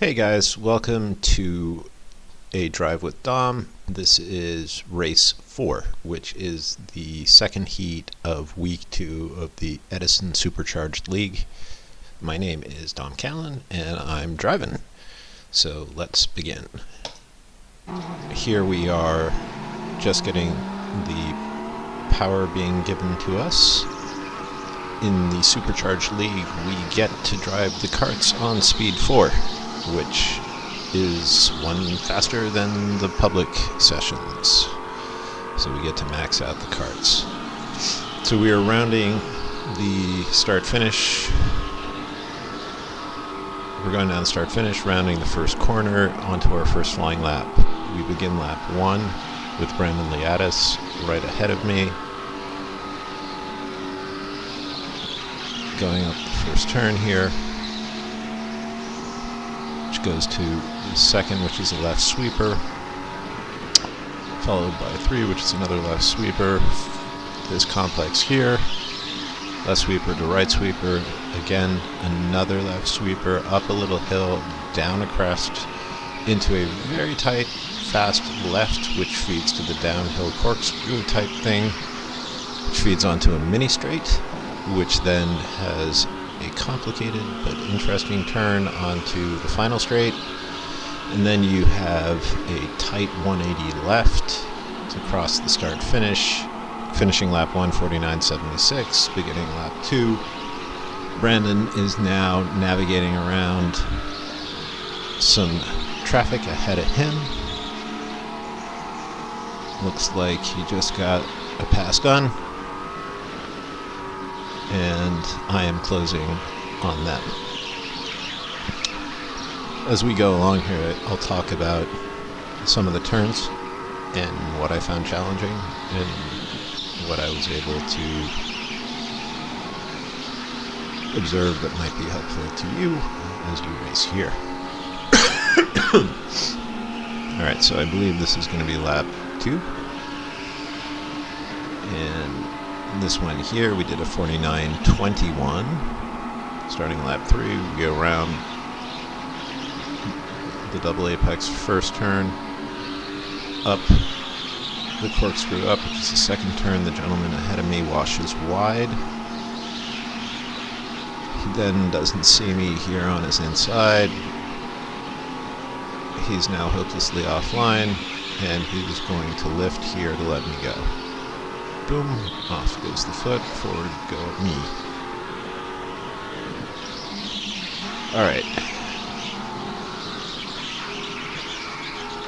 Hey guys, welcome to a drive with Dom. This is race 4, which is the second heat of week 2 of the Edison Supercharged League. My name is Dom Callan and I'm driving. So let's begin. Here we are just getting the power being given to us. In the Supercharged League, we get to drive the karts on speed 4, which is one faster than the public sessions. So we get to max out the karts. So we are rounding the start-finish. We're going down the start-finish, rounding the first corner onto our first flying lap. We begin lap 1 with Brandon Liatis right ahead of me. Going up the first turn here, which goes to the second, which is a left sweeper, followed by 3, which is another left sweeper. This complex here, left sweeper to right sweeper, again another left sweeper, up a little hill, down a crest, into a very tight, fast left, which feeds to the downhill corkscrew type thing, which feeds onto a mini straight, which then has a complicated but interesting turn onto the final straight. And then you have a tight 180 left to cross the start finish, finishing lap 1:49.76, beginning lap 2. Brandon is now navigating around some traffic ahead of him. Looks like he just got a pass gun, and I am closing on them. As we go along here, I'll talk about some of the turns and what I found challenging and what I was able to observe that might be helpful to you as you race here. Alright, so I believe this is going to be lap 2. And this one here, we did a 49.21. Starting lap 3, we go around the double apex first turn, up the corkscrew up, which is the second turn. The gentleman ahead of me washes wide. He then doesn't see me here on his inside. He's now hopelessly offline, and he's going to lift here to let me go. Boom, off goes the foot, forward go me. Alright.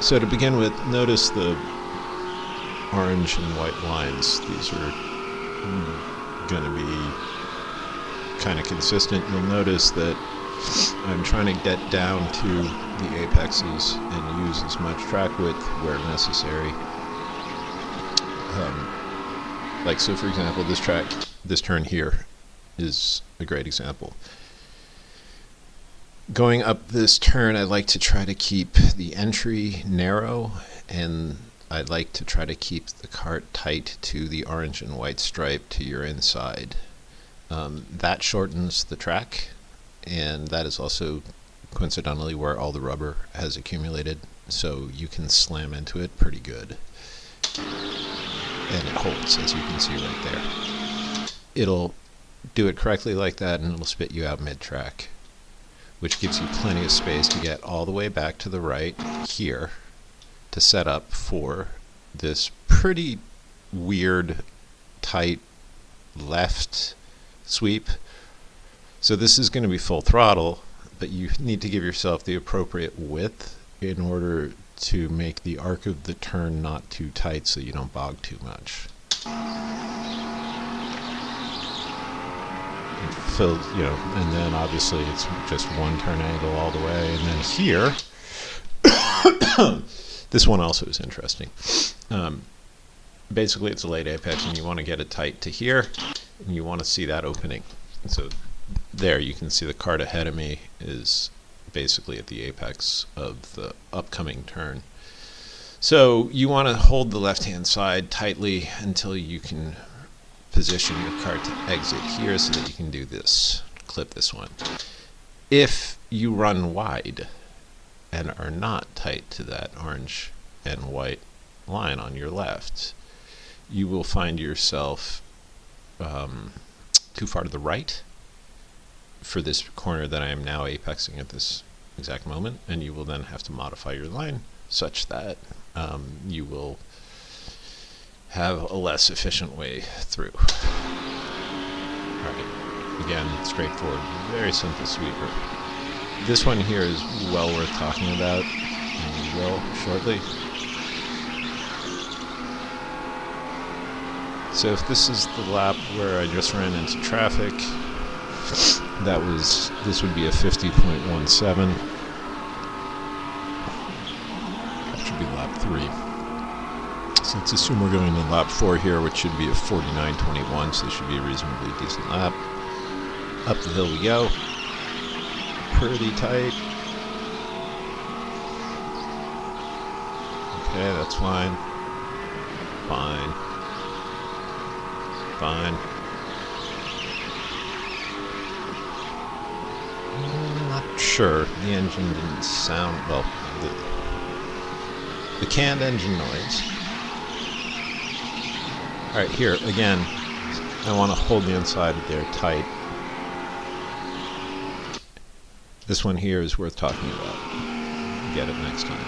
So to begin with, notice the orange and white lines. These are going to be kind of consistent. You'll notice that I'm trying to get down to the apexes and use as much track width where necessary. Like, so for example, this turn here is a great example. Going up this turn, I like to try to keep the entry narrow, and I like to try to keep the kart tight to the orange and white stripe to your inside. That shortens the track, and that is also coincidentally where all the rubber has accumulated, so you can slam into it pretty good. And it holds, as you can see right there. It'll do it correctly like that, and it'll spit you out mid-track, which gives you plenty of space to get all the way back to the right here to set up for this pretty weird, tight left sweep. So this is going to be full throttle, but you need to give yourself the appropriate width in order to make the arc of the turn not too tight so you don't bog too much. And then obviously it's just one turn angle all the way. And then here, this one also is interesting. Basically it's a late apex and you want to get it tight to here, and you want to see that opening. And so there you can see the kart ahead of me is basically at the apex of the upcoming turn. So you want to hold the left-hand side tightly until you can position your kart to exit here so that you can do this, clip this one. If you run wide, and are not tight to that orange and white line on your left, you will find yourself too far to the right for this corner that I am now apexing at this exact moment, and you will then have to modify your line such that you will have a less efficient way through. Alright, again, straightforward, very simple sweeper. This one here is well worth talking about, and we will shortly. So if this is the lap where I just ran into traffic, this would be a 50.17. That should be lap 3. So let's assume we're going to lap 4 here, which should be a 49.21, so this should be a reasonably decent lap. Up the hill we go. Pretty tight. Okay, that's fine. Fine. Fine. I'm not sure. The engine didn't sound, well, the canned engine noise. Alright, here, again, I want to hold the inside there tight. This one here is worth talking about. Get it next time.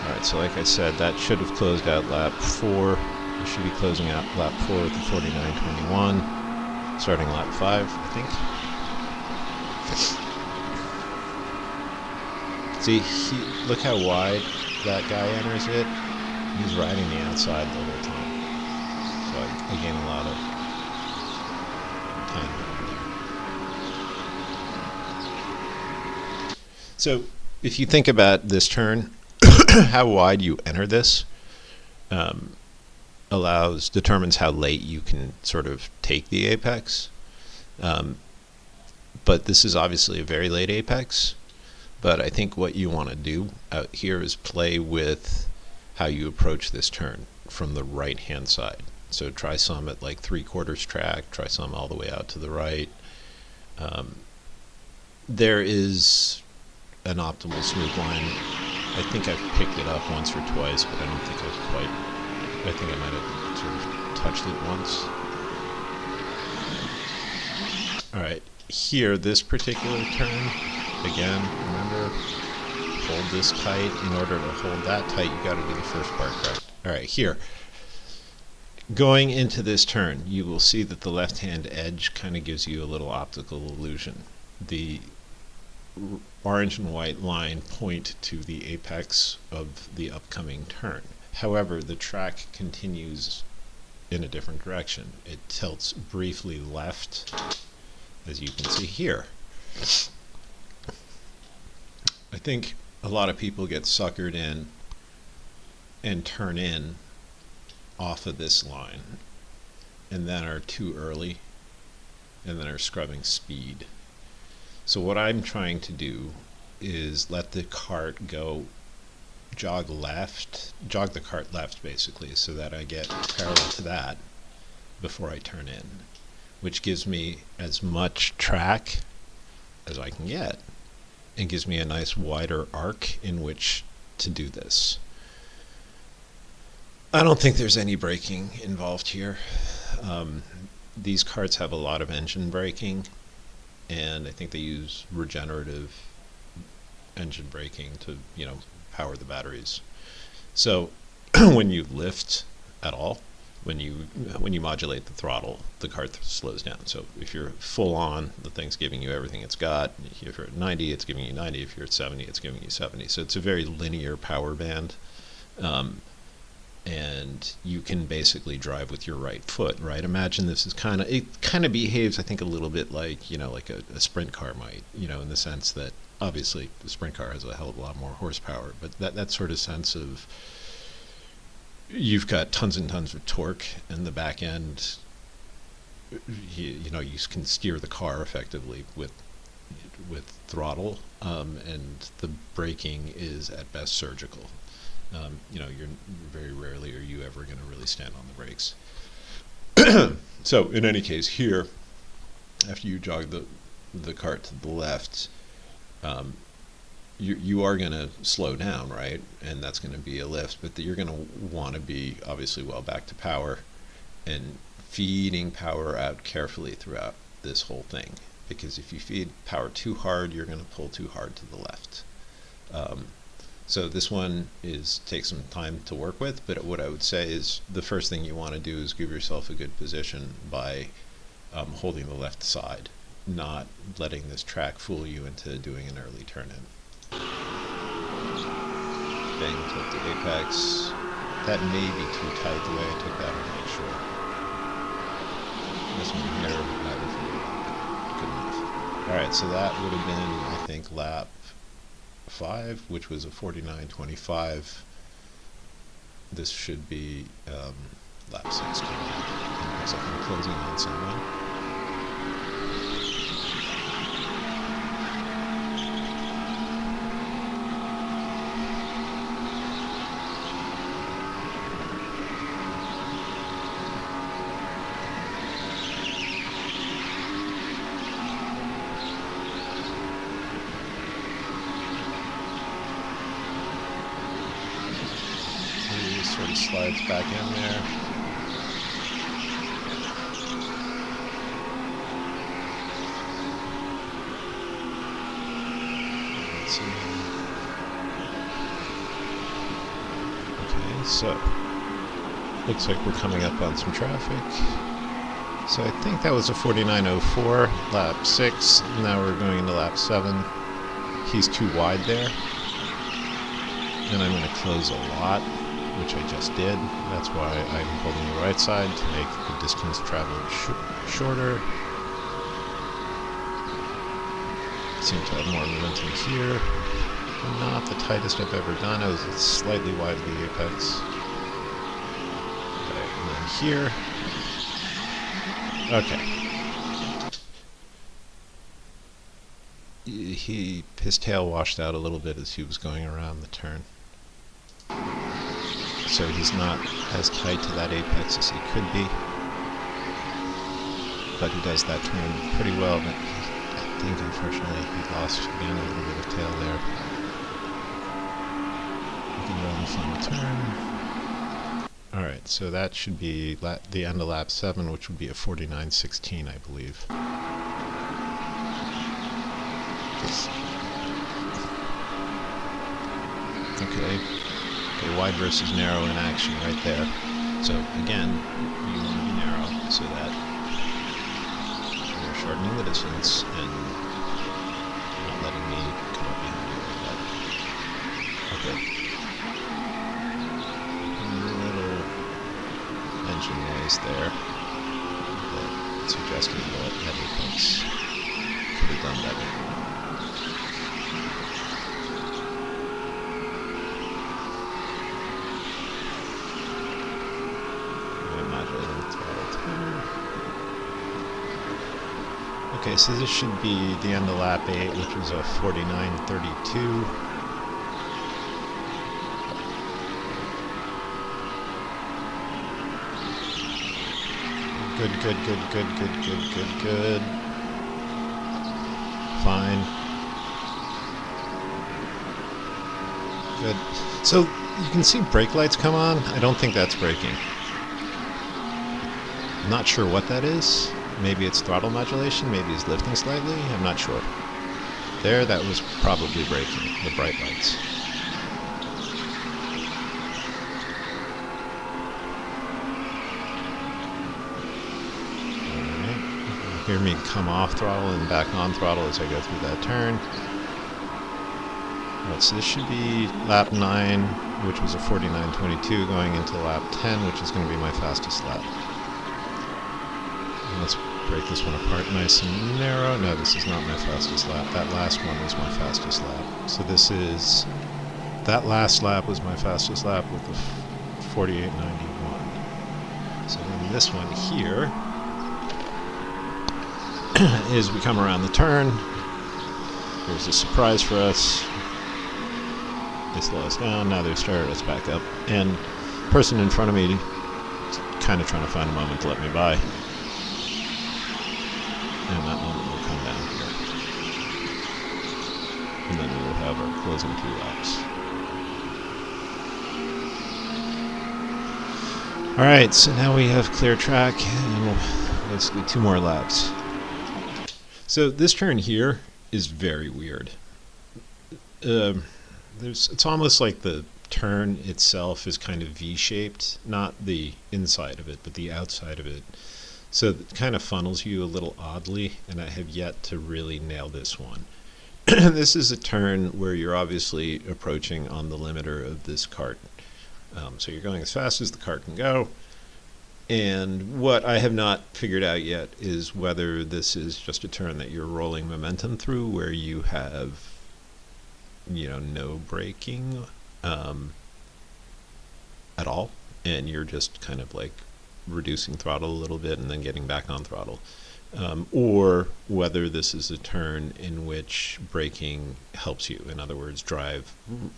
Alright, so like I said, that should have closed out lap 4. We should be closing out lap 4 with the 49.21, starting lap 5, I think. See, look how wide that guy enters it. He's riding the outside the whole time. So I gain a lot of time. So if you think about this turn, how wide you enter this determines how late you can sort of take the apex. But this is obviously a very late apex. But I think what you want to do out here is play with how you approach this turn from the right hand side. So try some at like 3/4 track, try some all the way out to the right. There is an optimal smooth line. I think I've picked it up once or twice, but I don't think I've quite, I think I might have sort of touched it once. Alright, here, this particular turn, again, remember, hold this tight. In order to hold that tight, you gotta do the first part correct. Alright, here. Going into this turn, you will see that the left-hand edge kind of gives you a little optical illusion. The orange and white line point to the apex of the upcoming turn. However, the track continues in a different direction. It tilts briefly left, as you can see here. I think a lot of people get suckered in and turn in off of this line and then are too early and then are scrubbing speed. So what I'm trying to do is let the cart go jog the cart left basically, so that I get parallel to that before I turn in, which gives me as much track as I can get and gives me a nice wider arc in which to do this. I don't think there's any braking involved here. These carts have a lot of engine braking, and I think they use regenerative engine braking to, power the batteries. So when you lift at all, when you modulate the throttle, the cart slows down. So if you're full on, the thing's giving you everything it's got. If you're at 90, it's giving you 90. If you're at 70, it's giving you 70. So it's a very linear power band. And you can basically drive with your right foot, right? Imagine this is it kind of behaves, I think, a little bit like, like a sprint car might, in the sense that obviously the sprint car has a hell of a lot more horsepower, but that sort of sense of you've got tons and tons of torque and the back end, you can steer the car effectively with throttle, and the braking is at best surgical. You're very rarely are you ever going to really stand on the brakes. So in any case, here, after you jog the cart to the left, you are going to slow down, right? And that's going to be a lift, but you're going to want to be obviously well back to power and feeding power out carefully throughout this whole thing. Because if you feed power too hard, you're going to pull too hard to the left. So this one takes some time to work with, but what I would say is the first thing you want to do is give yourself a good position by holding the left side, not letting this track fool you into doing an early turn-in. Bang, tilt to apex. That may be too tight the way I took that, I'm not sure. This one here, that was good enough. Alright, so that would have been, I think, lap 5, which was a 49.25. This should be lap 6 coming up. Looks like I'm closing on someone. Sort of slides back in there. Let's see. Okay, so looks like we're coming up on some traffic. So I think that was a 49.04, lap 6. Now we're going into lap 7. He's too wide there. And I'm going to close a lot, which I just did. That's why I'm holding the right side to make the distance traveled shorter. Seem to have more momentum here. Not the tightest I've ever done. I was slightly wide of the apex. Okay, and then here. Okay. His tail washed out a little bit as he was going around the turn. So he's not as tight to that apex as he could be, but he does that turn pretty well. But I think unfortunately he lost again a little bit of tail there. Looking around the final turn. Alright, so that should be the end of lap 7, which would be a 49.16, I believe. Okay. Okay, wide versus narrow in action right there. So again, you want to be narrow so that you're shortening the distance and not letting me come up behind you like that. Okay. A little engine noise there that suggesting that apex could have done better. Okay, so this should be the end of lap 8, which was a 49.32. Good. Fine. Good. So you can see brake lights come on. I don't think that's braking. I'm not sure what that is. Maybe it's throttle modulation, maybe it's lifting slightly, I'm not sure. There, that was probably braking, the bright lights. Alright, you'll hear me come off throttle and back on throttle as I go through that turn. Alright, so this should be lap 9, which was a 49.22, going into lap 10, which is going to be my fastest lap. Let's break this one apart nice and narrow. No, this is not my fastest lap. That last one was my fastest lap. So that last lap was my fastest lap with the 48.91. So then this one here is we come around the turn. Here's a surprise for us. They slow us down, now they start us back up. And the person in front of me kind of trying to find a moment to let me by. And that moment will come down here. and then we will have our closing 2 laps. Alright, so now we have clear track and basically 2 more laps. So this turn here is very weird. It's almost like the turn itself is kind of V-shaped, not the inside of it, but the outside of it. So it kind of funnels you a little oddly, and I have yet to really nail this one. This is a turn where you're obviously approaching on the limiter of this cart. So you're going as fast as the cart can go. And what I have not figured out yet is whether this is just a turn that you're rolling momentum through, where you have, no braking at all, and you're just kind of like reducing throttle a little bit and then getting back on throttle. Or whether this is a turn in which braking helps you. In other words, drive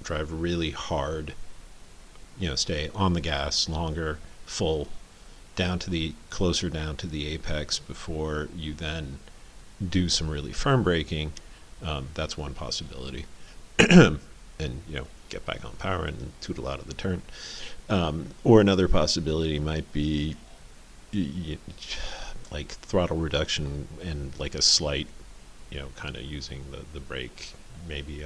really hard, stay on the gas longer, full, closer down to the apex before you then do some really firm braking. That's one possibility. And, get back on power and tootle out of the turn. Or another possibility might be like throttle reduction and like a slight, kind of using the brake, maybe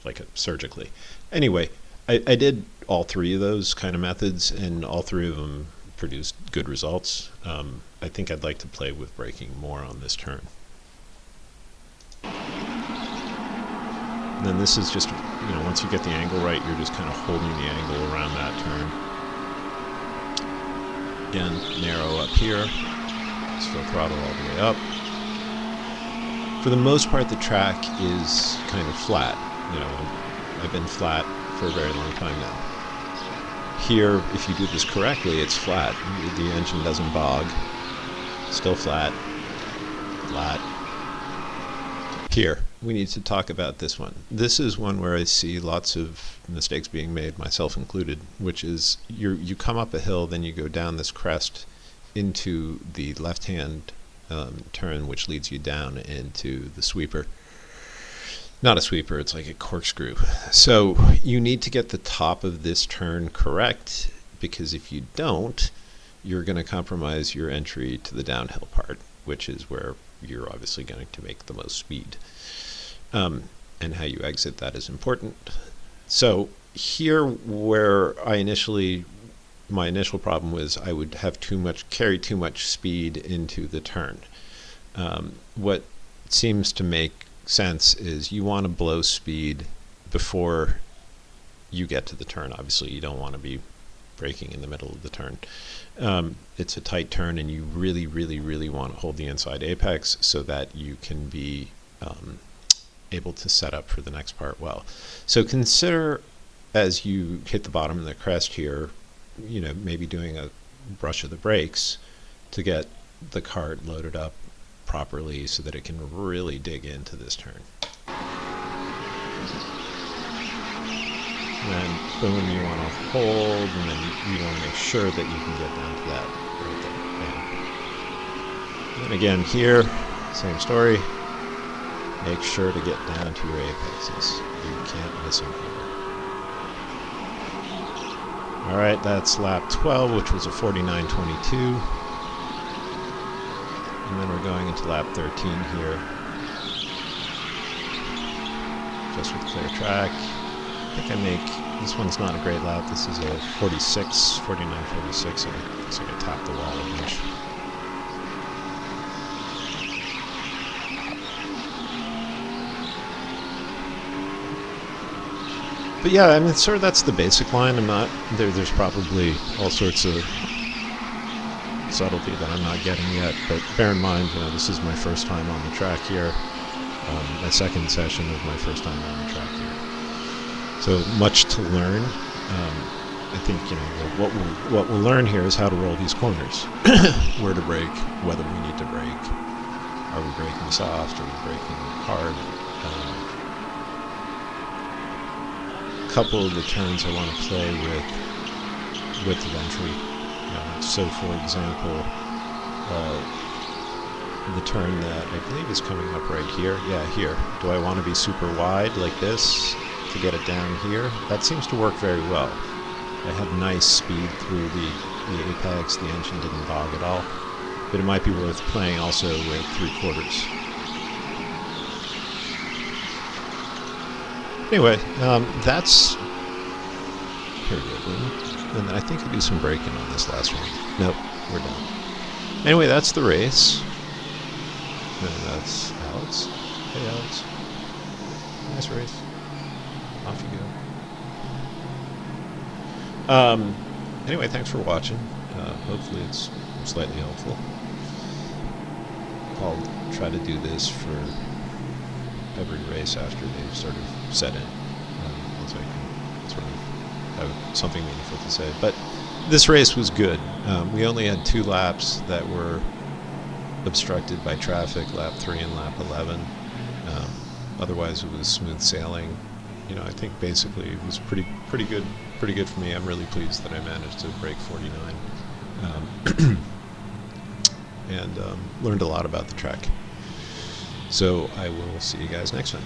like surgically. Anyway, I did all 3 of those kind of methods, and all 3 of them produced good results. I think I'd like to play with braking more on this turn. And then this is just, once you get the angle right, you're just kind of holding the angle around that turn. Again, narrow up here, still throttle all the way up. For the most part, the track is kind of flat. I've been flat for a very long time now. Here, if you do this correctly, it's flat. The engine doesn't bog. Still flat. Flat. Here, we need to talk about this one. This is one where I see lots of mistakes being made, myself included, which is you come up a hill, then you go down this crest into the left-hand turn, which leads you down into the sweeper. Not a sweeper, it's like a corkscrew. So you need to get the top of this turn correct, because if you don't, you're going to compromise your entry to the downhill part, which is where you're obviously going to make the most speed. And how you exit that is important. So here, where my initial problem was I would have carry too much speed into the turn. What seems to make sense is you want to blow speed before you get to the turn. Obviously, you don't want to be braking in the middle of the turn. It's a tight turn, and you really, really, really want to hold the inside apex so that you can be able to set up for the next part well. So consider, as you hit the bottom of the crest here, maybe doing a brush of the brakes to get the cart loaded up properly so that it can really dig into this turn. And then boom, you want to hold, and then you want to make sure that you can get down to that right there. And again here, same story. Make sure to get down to your apexes. You can't miss them here. Alright, that's lap 12, which was a 49.22. And then we're going into lap 13 here. Just with clear track. I think this one's not a great lap. This is a 49.46. I looks like I tapped the wall a bunch. But yeah, I mean, sort of that's the basic line. There's probably all sorts of subtlety that I'm not getting yet, but bear in mind, this is my first time on the track here, my second session of my first time on the track here. So much to learn. I think, what we'll learn here is how to roll these corners, where to brake, whether we need to brake. Are we braking soft? Are we braking hard? Couple of the turns I want to play with width of entry. So for example, the turn that I believe is coming up right here. Yeah, here. Do I want to be super wide like this to get it down here? That seems to work very well. I had nice speed through the apex. The engine didn't bog at all. But it might be worth playing also with 3/4. Anyway, that's pretty good. And I think I do some braking on this last one. Nope, we're done. Anyway, that's the race. And that's Alex. Hey, Alex. Nice race. Off you go. Anyway, thanks for watching. Hopefully it's slightly helpful. I'll try to do this for every race after they've sort of set in, so I can sort of have something meaningful to say. But this race was good. We only had 2 laps that were obstructed by traffic, lap 3 and lap 11. Otherwise, it was smooth sailing. You know, I think basically it was pretty good for me. I'm really pleased that I managed to break 49, and learned a lot about the track. So I will see you guys next time.